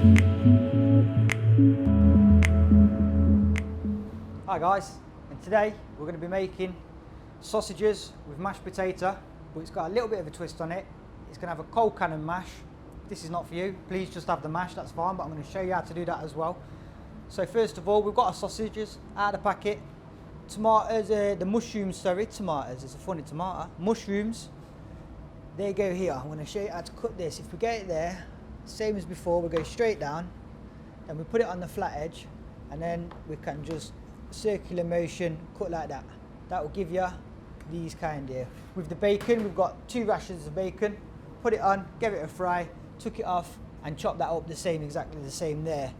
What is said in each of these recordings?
Hi guys, and today we're going to be making sausages with mashed potato, but it's got a little bit of a twist on it. It's going to have a Colcannon mash. This is not for you, please just have the mash, that's fine, but I'm going to show you how to do that as well. So first of all, we've got our sausages out of the packet. Tomatoes, the mushrooms, sorry, tomatoes, it's a funny tomato. Mushrooms, they go here. I'm going to show you how to cut this. If we get it there, same as before, we go straight down, then we put it on the flat edge, and then we can just circular motion cut like that. That will give you these kind here. With the bacon, we've got 2 rashers of bacon. Put it on, give it a fry, took it off, and chop that up the same, exactly the same there.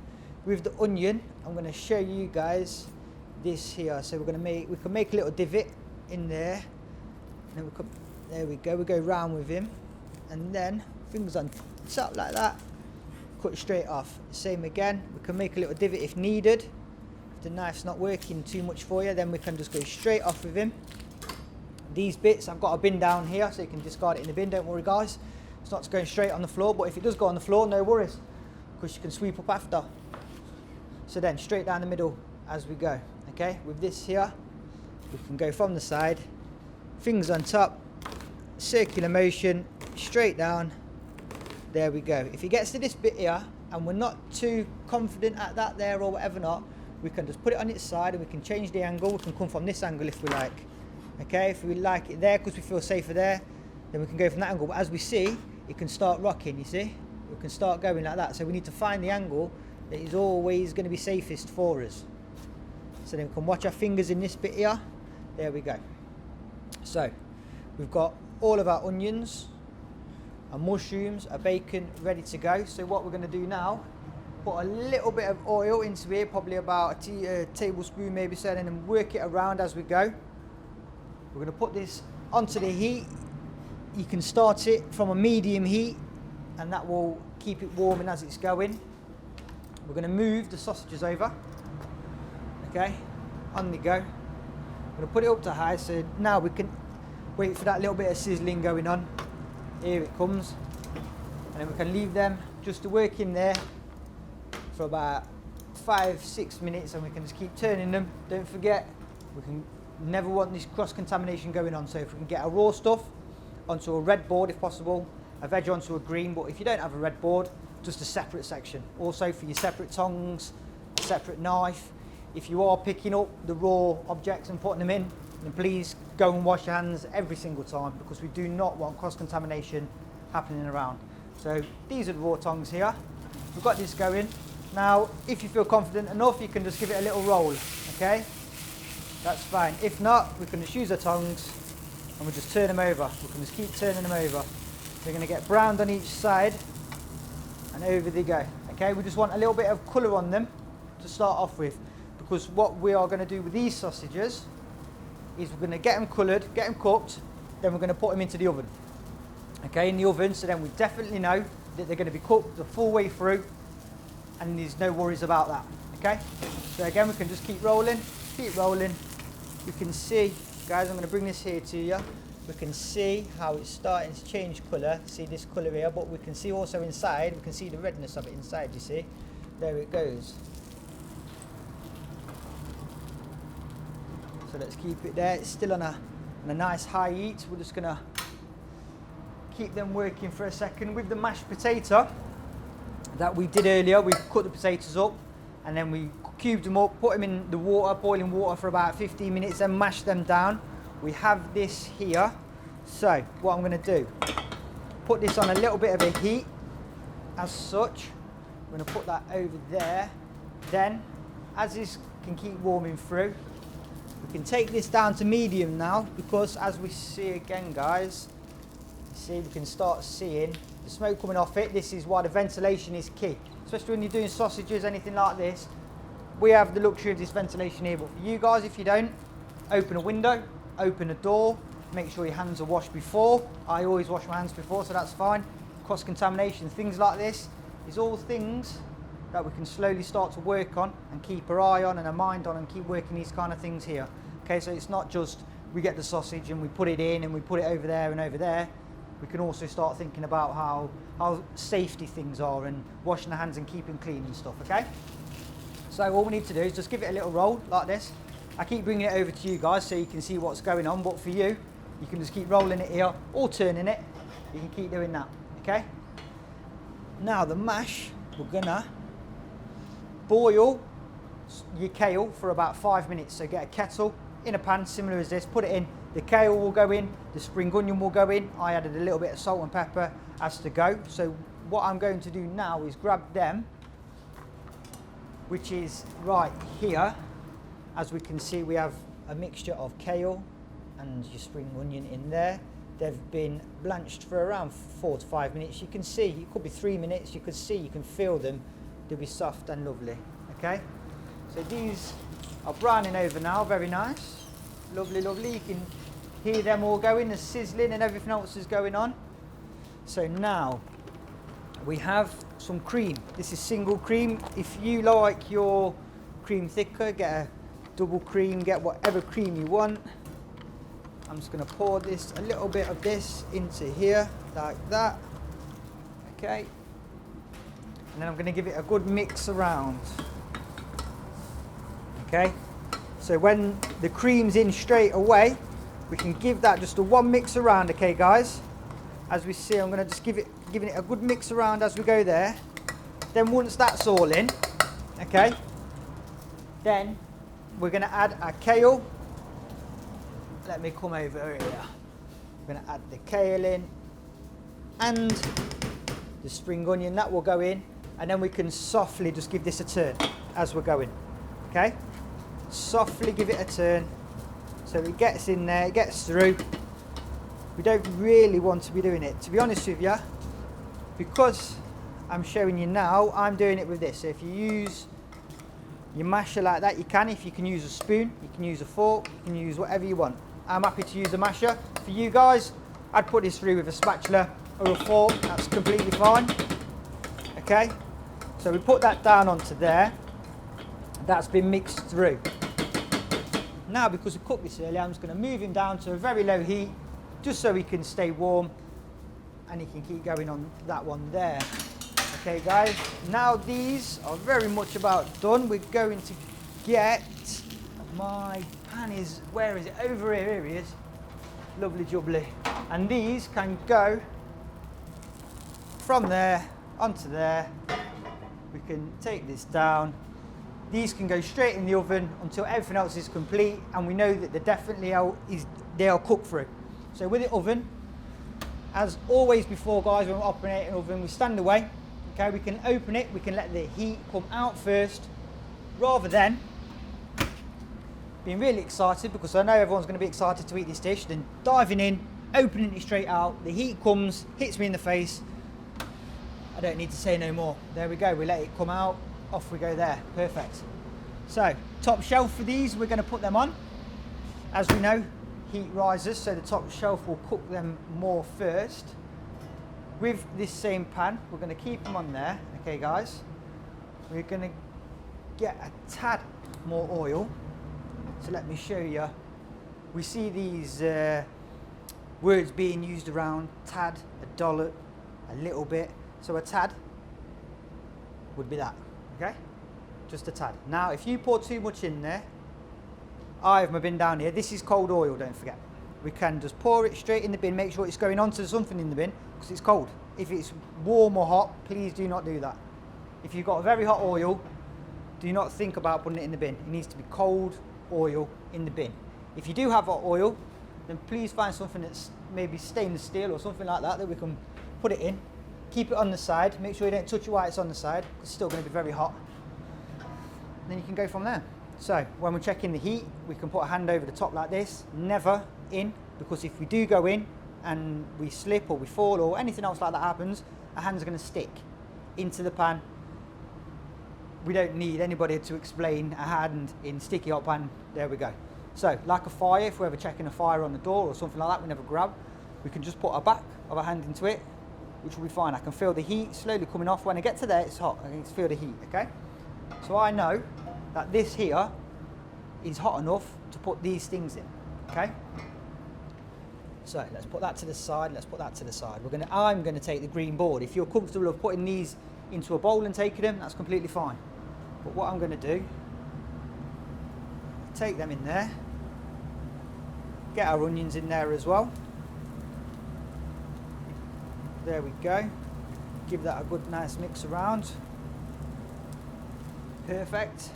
With the onion, I'm going to show you guys this here. So we can make a little divot in there, and then there we go. We go round with him, and then fingers on top like that. Cut straight off. Same again. We can make a little divot if needed. If the knife's not working too much for you, then we can just go straight off with him. These bits, I've got a bin down here, so you can discard it in the bin. Don't worry, guys. It's not going straight on the floor, but if it does go on the floor, no worries, because you can sweep up after. So then straight down the middle as we go. Okay, with this here, we can go from the side, fingers on top, circular motion, straight down. There we go. If it gets to this bit here and we're not too confident at that there or whatever not, we can just put it on its side and we can change the angle. We can come from this angle if we like. Okay, if we like it there because we feel safer there, then we can go from that angle. But as we see, it can start rocking, you see? We can start going like that. So we need to find the angle that is always going to be safest for us. So then we can watch our fingers in this bit here. There we go. So we've got all of our onions, our mushrooms, our bacon ready to go. So what we're going to do now, put a little bit of oil into here, probably about a tablespoon maybe so, and then work it around as we go. We're going to put this onto the heat. You can start it from a medium heat, and that will keep it warming as it's going. We're going to move the sausages over. Okay, on the go. I'm going to put it up to high, so now we can wait for that little bit of sizzling going on. Here it comes, and then we can leave them just to work in there for about 5-6 minutes, and we can just keep turning them. Don't forget, we can never want this cross-contamination going on, so if we can get our raw stuff onto a red board if possible, a veg onto a green, but if you don't have a red board, just a separate section. Also for your separate tongs, separate knife. If you are picking up the raw objects and putting them in, then please go and wash your hands every single time, because we do not want cross-contamination happening around. So these are the raw tongs here. We've got this going. Now, if you feel confident enough, you can just give it a little roll, okay? That's fine. If not, we can just use our tongs and we'll just turn them over. We can just keep turning them over. They're going to get browned on each side, and over they go. Okay, we just want a little bit of colour on them to start off with, because what we are going to do with these sausages is we're going to get them coloured, get them cooked, then we're going to put them into the oven. Okay, in the oven, so then we definitely know that they're going to be cooked the full way through, and there's no worries about that. Okay, so again, we can just keep rolling, keep rolling. You can see, guys, I'm going to bring this here to you. We can see how it's starting to change colour. See this colour here, but we can see also inside, we can see the redness of it inside, you see. There it goes. So let's keep it there. It's still on a nice high heat. We're just going to keep them working for a second. With the mashed potato that we did earlier, we cut the potatoes up and then we cubed them up, put them in the water, boiling water for about 15 minutes, then mashed them down. We have this here. So what I'm going to do, put this on a little bit of a heat as such. I'm going to put that over there. Then, as this can keep warming through, we can take this down to medium now, because as we see again, guys, you see we can start seeing the smoke coming off it. This is why the ventilation is key, especially when you're doing sausages, anything like this. We have the luxury of this ventilation here, but for you guys, if you don't, open a window, open a door, make sure your hands are washed before. I always wash my hands before, so that's fine. Cross-contamination, things like this, is all things that we can slowly start to work on and keep our eye on and our mind on, and keep working these kind of things here. Okay, so it's not just we get the sausage and we put it in and we put it over there and over there. we can also start thinking about how safety things are and washing the hands and keeping clean and stuff, okay? So all we need to do is just give it a little roll like this. I keep bringing it over to you guys so you can see what's going on, but for you, you can just keep rolling it here or turning it. You can keep doing that, okay? Now the mash, we're gonna boil your kale for about 5 minutes. So get a kettle in a pan similar as this, put it in, the kale will go in, the spring onion will go in. I added a little bit of salt and pepper as to go. So what I'm going to do now is grab them, which is right here. As we can see, we have a mixture of kale and your spring onion in there. They've been blanched for around 4 to 5 minutes. You can see, it could be 3 minutes, you can feel them. They'll be soft and lovely, okay? So these are browning over now, very nice. Lovely, lovely. You can hear them all going, the sizzling and everything else is going on. So now we have some cream. This is single cream. If you like your cream thicker, get a double cream, get whatever cream you want. I'm just going to pour this, a little bit of this into here, like that. Okay. And then I'm going to give it a good mix around. Okay. So when the cream's in straight away, we can give that just a one mix around, okay guys? As we see, I'm going to just giving it a good mix around as we go there. Then once that's all in, okay, then we're going to add our kale. Let me come over here. We're going to add the kale in and the spring onion, that will go in, and then we can softly just give this a turn as we're going, okay? Softly give it a turn so it gets in there, it gets through. We don't really want to be doing it, to be honest with you, because I'm showing you now, I'm doing it with this. So if you use your masher like that, you can. If you can use a spoon, you can use a fork, you can use whatever you want. I'm happy to use a masher. For you guys, I'd put this through with a spatula or a fork, that's completely fine. Okay, so we put that down onto there. That's been mixed through. Now, because we cooked this earlier, I'm just going to move him down to a very low heat, just so he can stay warm and he can keep going on that one there. Okay guys, now these are very much about done. We're going to get, my pan is, where is it? Over here, here he is. Lovely jubbly. And these can go from there onto there. We can take this down. These can go straight in the oven until everything else is complete, and we know that they are cooked through. So with the oven, as always before guys, when we're operating an oven, we stand away. Okay, we can open it, we can let the heat come out first, rather than being really excited, because I know everyone's going to be excited to eat this dish, then diving in, opening it straight out, the heat comes, hits me in the face, I don't need to say no more. There we go, we let it come out, off we go there, perfect. So, top shelf for these, we're going to put them on. As we know, heat rises, so the top shelf will cook them more first. With this same pan, we're going to keep them on there, okay guys. We're going to get a tad more oil. So let me show you. We see these words being used around, tad, a dollop, a little bit. So a tad would be that, okay? Just a tad. Now, if you pour too much in there, I have my bin down here. This is cold oil, don't forget. We can just pour it straight in the bin, make sure it's going onto something in the bin, because it's cold. If it's warm or hot, please do not do that. If you've got a very hot oil, do not think about putting it in the bin. It needs to be cold oil in the bin. If you do have hot oil, then please find something that's maybe stainless steel or something like that we can put it in. Keep it on the side, make sure you don't touch it while it's on the side, it's still going to be very hot. And then you can go from there. So when we're checking the heat, we can put a hand over the top like this, never in, because if we do go in and we slip or we fall or anything else like that happens, our hands are going to stick into the pan. We don't need anybody to explain a hand in sticky hot pan. There we go. So like a fire, if we're ever checking a fire on the door or something like that, we never grab, we can just put our back of our hand into it, which will be fine. I can feel the heat slowly coming off. When I get to there, it's hot. I can feel the heat, okay? So I know that this here is hot enough to put these things in, okay? So let's put that to the side, let's put that to the side. I'm going to take the green board. If you're comfortable with putting these into a bowl and taking them, that's completely fine. But what I'm going to do, take them in there, get our onions in there as well. There we go. Give that a good nice mix around. Perfect.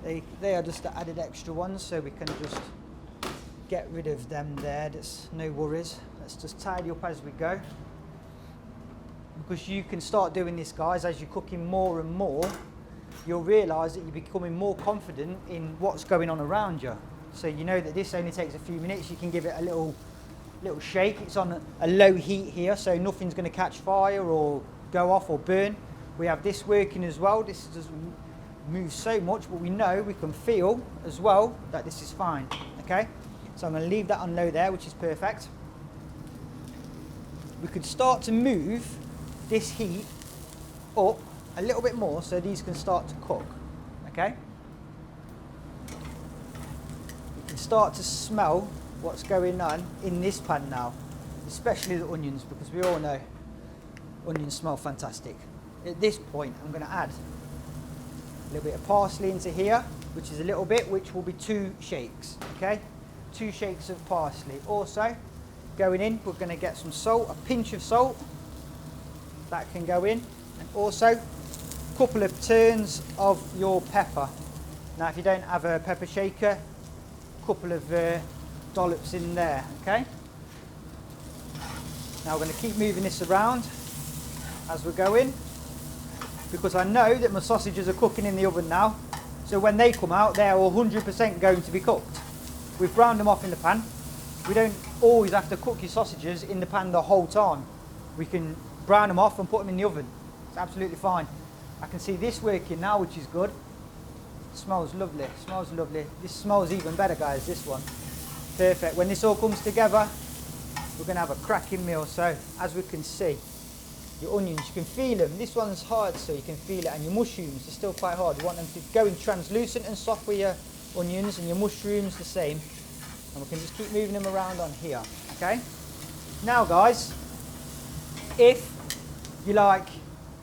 They are just the added extra ones, so we can just get rid of them there. That's no worries. Let's just tidy up as we go. Because you can start doing this, guys, as you're cooking more and more, you'll realise that you're becoming more confident in what's going on around you. So you know that this only takes a few minutes. You can give it a little shake. It's on a low heat here, so nothing's going to catch fire or go off or burn. We have this working as well. This doesn't move so much, but we know, we can feel as well that this is fine. Okay, so I'm going to leave that on low there, which is perfect. We could start to move this heat up a little bit more so these can start to cook. Okay, you can start to smell what's going on in this pan now, especially the onions, because we all know onions smell fantastic. At this point, I'm going to add a little bit of parsley into here, which is a little bit, which will be 2 shakes. Okay, 2 shakes of parsley. Also going in, we're going to get some salt, a pinch of salt that can go in, and also a couple of turns of your pepper. Now if you don't have a pepper shaker, a couple of dollops in there. Okay, now we're going to keep moving this around as we go in, because I know that my sausages are cooking in the oven now, so when they come out they're 100% going to be cooked. We've browned them off in the pan. We don't always have to cook your sausages in the pan the whole time. We can brown them off and put them in the oven. It's absolutely fine. I can see this working now, which is good. It smells lovely, it smells lovely. This smells even better, guys, this one. Perfect. When this all comes together, we're going to have a cracking meal. So as we can see, your onions, you can feel them. This one's hard, so you can feel it. And your mushrooms are still quite hard. You want them to go in translucent and soft with your onions, and your mushrooms the same. And we can just keep moving them around on here. Okay. Now, guys, if you like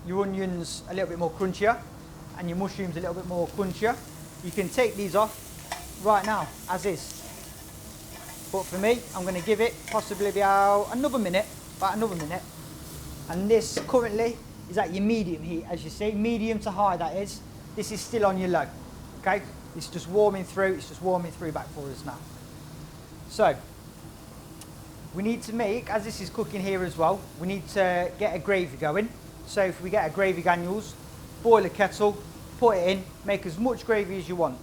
your onions a little bit more crunchier and your mushrooms a little bit more crunchier, you can take these off right now, as is. But for me, I'm going to give it possibly about another minute. And this currently is at your medium heat, as you see, medium to high that is. This is still on your low, okay? It's just warming through, back for us now. So, we need to make, as this is cooking here as well, we need to get a gravy going. So if we get a gravy granules, boil a kettle, put it in, make as much gravy as you want.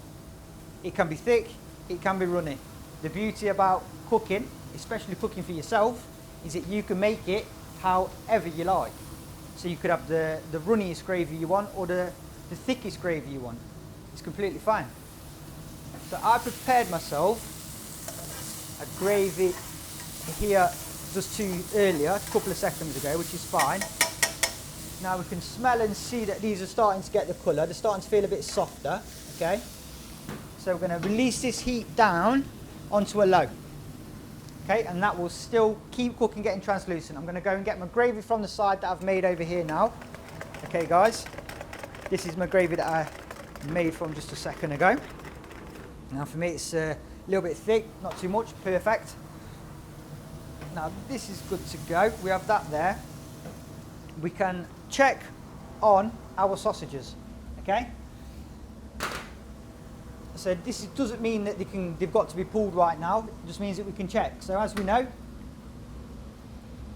It can be thick, it can be runny. The beauty about cooking, especially cooking for yourself, is that you can make it however you like. So you could have the runniest gravy you want, or the thickest gravy you want. It's completely fine. So I prepared myself a gravy here just earlier, a couple of seconds ago, which is fine. Now we can smell and see that these are starting to get the colour. They're starting to feel a bit softer, okay? So we're going to release this heat down onto a low. Okay, and that will still keep cooking, getting translucent. I'm going to go and get my gravy from the side that I've made over here now. Okay, guys, this is my gravy that I made from just a second ago. Now for me it's a little bit thick, not too much, perfect. Now this is good to go. We have that there. We can check on our sausages, okay? So this doesn't mean that they've got to be pulled right now. It just means that we can check. So as we know,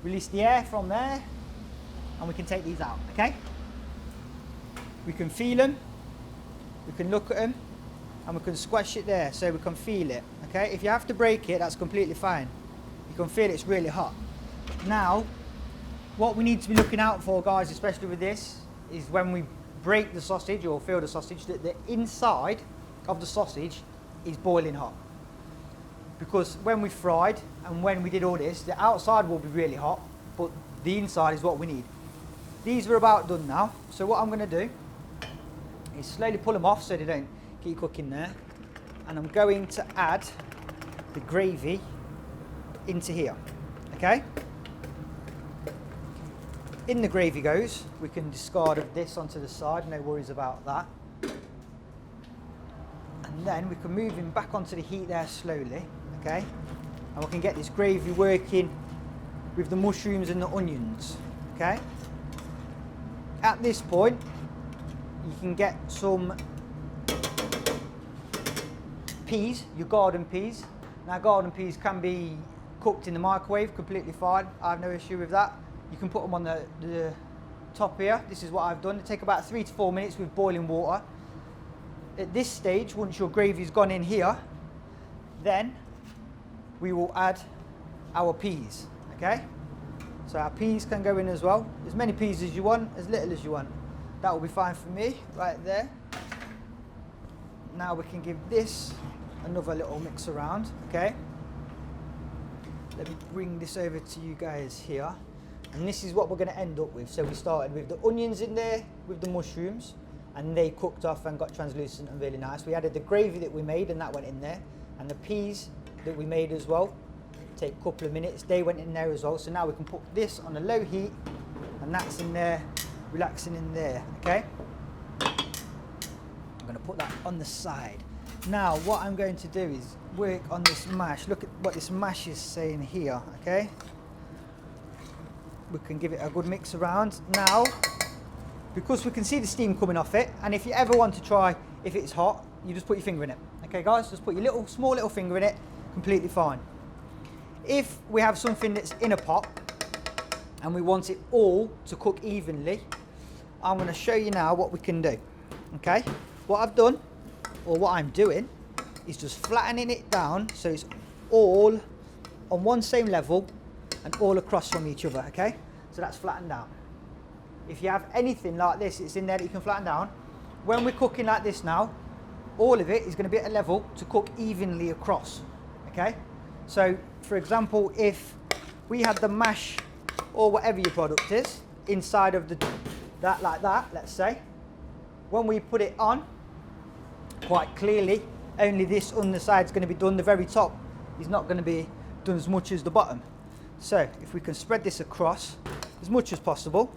release the air from there, and we can take these out, okay? We can feel them, we can look at them, and we can squash it there so we can feel it, okay? If you have to break it, that's completely fine. You can feel it's really hot. Now, what we need to be looking out for, guys, especially with this, is when we break the sausage or feel the sausage, that the inside of the sausage is boiling hot. Because when we fried and when we did all this, the outside will be really hot, but the inside is what we need. These are about done now, so what I'm going to do is slowly pull them off so they don't keep cooking there, and I'm going to add the gravy into here, okay? In the gravy goes. We can discard of this onto the side, no worries about that. And then we can move him back onto the heat there slowly, okay? And we can get this gravy working with the mushrooms and the onions, okay? At this point, you can get some peas, your garden peas. Now garden peas can be cooked in the microwave, completely fine. I have no issue with that. You can put them on the top here. This is what I've done. They take about 3 to 4 minutes with boiling water. At this stage, once your gravy's gone in here, then we will add our peas, okay? So our peas can go in as well. As many peas as you want, as little as you want. That will be fine for me, right there. Now we can give this another little mix around, okay? Let me bring this over to you guys here. And this is what we're going to end up with. So we started with the onions in there, with the mushrooms, and they cooked off and got translucent and really nice. We added the gravy that we made, and that went in there. And the peas that we made as well, take a couple of minutes, they went in there as well. So now we can put this on a low heat, and that's in there, relaxing in there, okay? I'm going to put that on the side. Now what I'm going to do is work on this mash. Look at what this mash is saying here, okay? We can give it a good mix around. Now, because we can see the steam coming off it, and if you ever want to try if it's hot, you just put your finger in it. Okay guys, just put your small little finger in it, completely fine. If we have something that's in a pot and we want it all to cook evenly, I'm going to show you now what we can do. Okay, what I've done, or what I'm doing, is just flattening it down so it's all on one same level and all across from each other, okay? So that's flattened down. If you have anything like this, it's in there that you can flatten down. When we're cooking like this now, all of it is going to be at a level to cook evenly across, okay? So, for example, if we had the mash or whatever your product is inside of that like that, let's say, when we put it on, quite clearly, only this underside is going to be done. The very top is not going to be done as much as the bottom. So if we can spread this across as much as possible,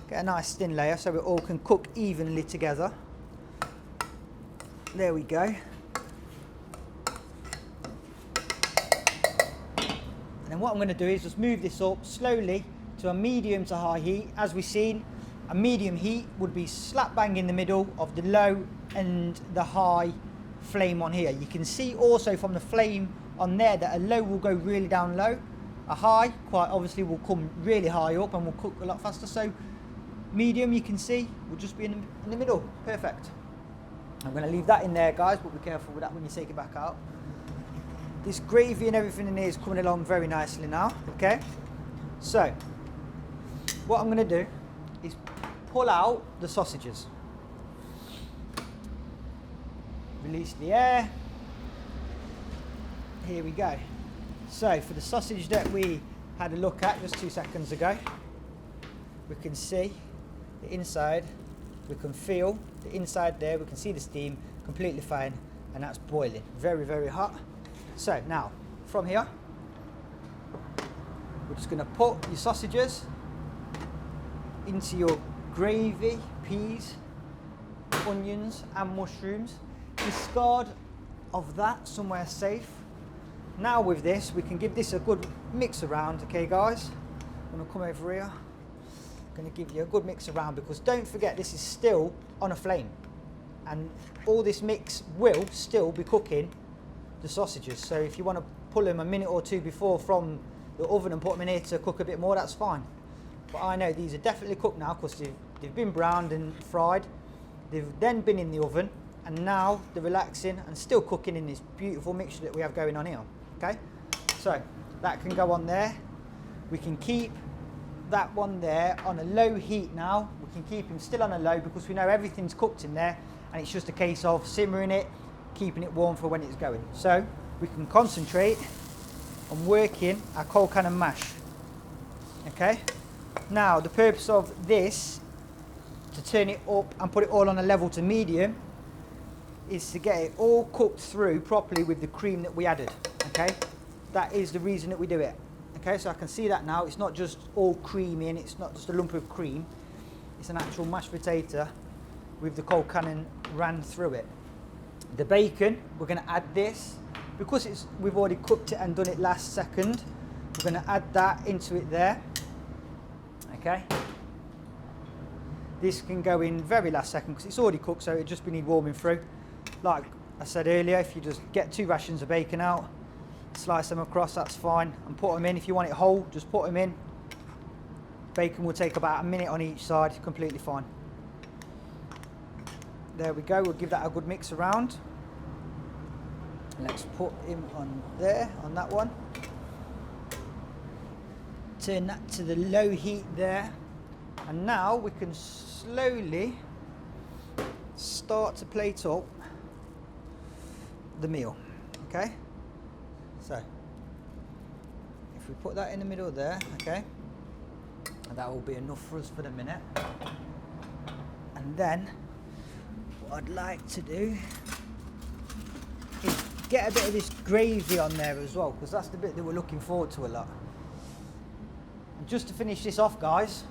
get a nice thin layer so it all can cook evenly together. There we go. And then what I'm going to do is just move this up slowly to a medium to high heat. As we've seen, a medium heat would be slap bang in the middle of the low and the high flame on here. You can see also from the flame on there that a low will go really down low. A high, quite obviously, will come really high up and will cook a lot faster. So medium, you can see, will just be in the middle. Perfect. I'm going to leave that in there, guys, but be careful with that when you take it back out. This gravy and everything in here is coming along very nicely now, okay? So what I'm going to do is pull out the sausages. Release the air. Here we go. So for the sausage that we had a look at just 2 seconds ago, we can see the inside, we can feel the inside there, we can see the steam completely fine, and that's boiling, very, very hot. So now, from here, we're just going to put your sausages into your gravy, peas, onions and mushrooms. Discard of that somewhere safe. Now with this, we can give this a good mix around, okay guys? I'm going to come over here. I'm going to give you a good mix around, because don't forget this is still on a flame. And all this mix will still be cooking the sausages. So if you want to pull them a minute or two before from the oven and put them in here to cook a bit more, that's fine. But I know these are definitely cooked now because they've been browned and fried. They've then been in the oven, and now they're relaxing and still cooking in this beautiful mixture that we have going on here. Okay, so that can go on there. We can keep that one there on a low heat now. We can keep him still on a low because we know everything's cooked in there, and it's just a case of simmering it, keeping it warm for when it's going. So we can concentrate on working our Colcannon mash. Okay, now the purpose of this, to turn it up and put it all on a level to medium, is to get it all cooked through properly with the cream that we added. Okay, that is the reason that we do it. Okay, so I can see that now. It's not just all creamy and it's not just a lump of cream. It's an actual mashed potato with the Colcannon ran through it. The bacon, we're going to add this. Because we've already cooked it and done it last second, we're going to add that into it there. Okay. This can go in very last second because it's already cooked, so it just need warming through. Like I said earlier, if you just get 2 rations of bacon out, slice them across, that's fine, and put them in. If you want it whole, just put them in. Bacon will take about a minute on each side, completely fine. There we go, we'll give that a good mix around. Let's put him on there, on that one. Turn that to the low heat there. And now we can slowly start to plate up the meal, okay? So, if we put that in the middle there, okay, and that will be enough for us for the minute. And then, what I'd like to do is get a bit of this gravy on there as well, because that's the bit that we're looking forward to a lot. And just to finish this off, guys,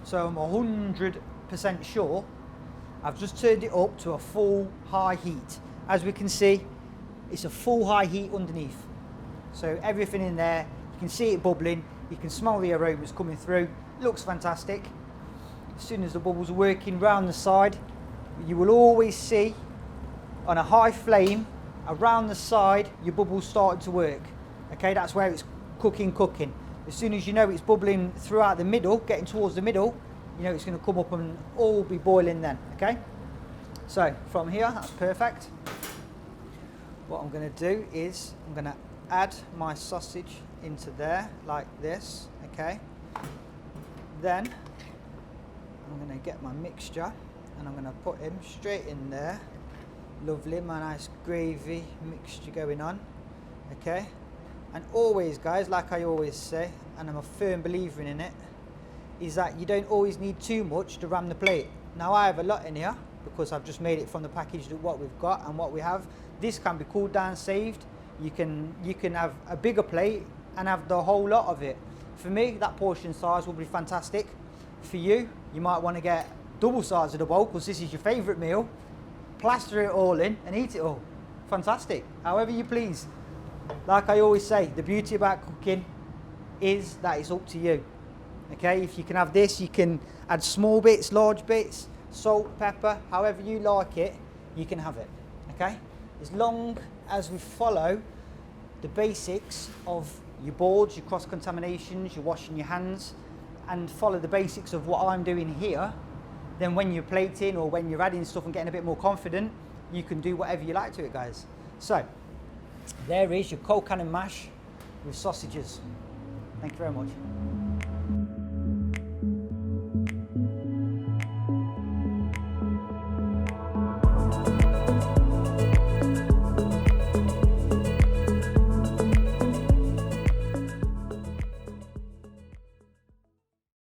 so I'm 100% sure, I've just turned it up to a full high heat. As we can see, it's a full high heat underneath. So everything in there, you can see it bubbling, you can smell the aromas coming through, looks fantastic. As soon as the bubbles are working round the side, you will always see on a high flame, around the side, your bubbles starting to work. Okay, that's where it's cooking. As soon as you know it's bubbling throughout the middle, getting towards the middle, you know it's going to come up and all be boiling then, okay? So from here, that's perfect. What I'm going to do is I'm going to add my sausage into there like this, okay? Then I'm going to get my mixture and I'm going to put him straight in there. Lovely, my nice gravy mixture going on, okay? And always, guys, like I always say, and I'm a firm believer in it, is that you don't always need too much to ram the plate. Now I have a lot in here because I've just made it from the package to what we've got and what we have. This can be cooled down, saved. You can have a bigger plate and have the whole lot of it. For me, that portion size will be fantastic. For you, you might want to get double size of the bowl because this is your favourite meal. Plaster it all in and eat it all. Fantastic, however you please. Like I always say, the beauty about cooking is that it's up to you. Okay, if you can have this, you can add small bits, large bits, salt, pepper, however you like it, you can have it. Okay, as long as we follow the basics of your boards, your cross-contaminations, your washing your hands, and follow the basics of what I'm doing here, then when you're plating or when you're adding stuff and getting a bit more confident, you can do whatever you like to it, guys. So, there is your Colcannon mash with sausages. Thank you very much.